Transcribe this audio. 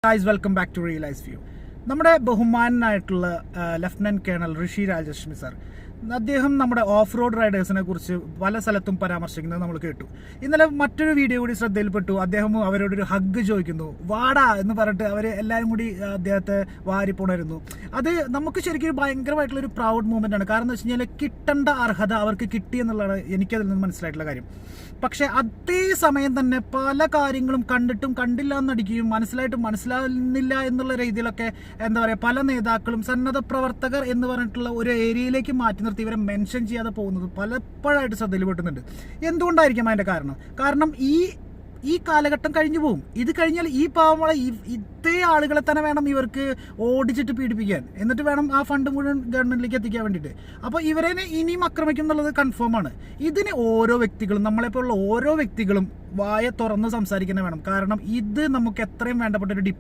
Guys welcome back to realise view. നമ്മുടെ ബഹുമാനായിട്ടുള്ള lieutenant colonel Rishi Rajalakshmi sir, അദ്ദേഹം നമ്മുടെ ഓഫ് റോഡ് റൈഡേഴ്സിനെ കുറിച്ച് പല സ്ഥലത്തും പരാമർശിക്കുന്നത് നമ്മൾ കേട്ടു. ഇന്നലെ മറ്റൊരു വീഡിയോ കൂടി ശ്രദ്ധയിൽപ്പെട്ടു. അദ്ദേഹം അവരോടൊരു ഹഗ് ചോദിക്കുന്നു, വാടാ എന്ന് പറഞ്ഞിട്ട് അവർ എല്ലാവരും കൂടി അദ്ദേഹത്തെ വാരിപ്പുണരുന്നു. അത് നമുക്ക് ശരിക്കും ഭയങ്കരമായിട്ടുള്ളൊരു പ്രൗഡ് മൂവ്മെൻ്റ് ആണ്. കാരണം എന്ന് വെച്ച് കഴിഞ്ഞാൽ കിട്ടേണ്ട അർഹത അവർക്ക് കിട്ടി എന്നുള്ളതാണ് എനിക്കതിൽ നിന്ന് മനസ്സിലായിട്ടുള്ള കാര്യം. പക്ഷെ അതേ സമയം തന്നെ പല കാര്യങ്ങളും കണ്ടിട്ടും കണ്ടില്ല എന്നടിക്കുകയും മനസ്സിലായിട്ടും മനസ്സിലാകുന്നില്ല എന്നുള്ള രീതിയിലൊക്കെ എന്താ പറയുക, പല നേതാക്കളും സന്നദ്ധ പ്രവർത്തകർ എന്ന് പറഞ്ഞിട്ടുള്ള ഒരു ഏരിയയിലേക്ക് മാറ്റി നിർത്തി ഇവരെ മെൻഷൻ ചെയ്യാതെ പോകുന്നത് പലപ്പോഴായിട്ട് ശ്രദ്ധയിൽപ്പെട്ടുന്നുണ്ട്. എന്തുകൊണ്ടായിരിക്കും അതിൻ്റെ കാരണം ഈ കാലഘട്ടം കഴിഞ്ഞു പോകും. ഇത് കഴിഞ്ഞാൽ ഈ പാവങ്ങളെ ഇതേ ആളുകളെ തന്നെ വേണം ഇവർക്ക് ഓടിച്ചിട്ട് പീഡിപ്പിക്കാൻ, എന്നിട്ട് വേണം ആ ഫണ്ട് മുഴുവൻ ഗവൺമെന്റിലേക്ക് എത്തിക്കാൻ വേണ്ടിയിട്ട്. അപ്പോൾ ഇവരെ ഇനിയും ആക്രമിക്കും എന്നുള്ളത് കൺഫേം ആണ്. ഇതിന് ഓരോ വ്യക്തികളും, നമ്മളെപ്പോലുള്ള ഓരോ വ്യക്തികളും വായ തുറന്ന് സംസാരിക്കുന്നത് വേണം. കാരണം ഇത് നമുക്ക് എത്രയും വേണ്ടപ്പെട്ട ഒരു ഡിപ്പാർട്ട്മെന്റ്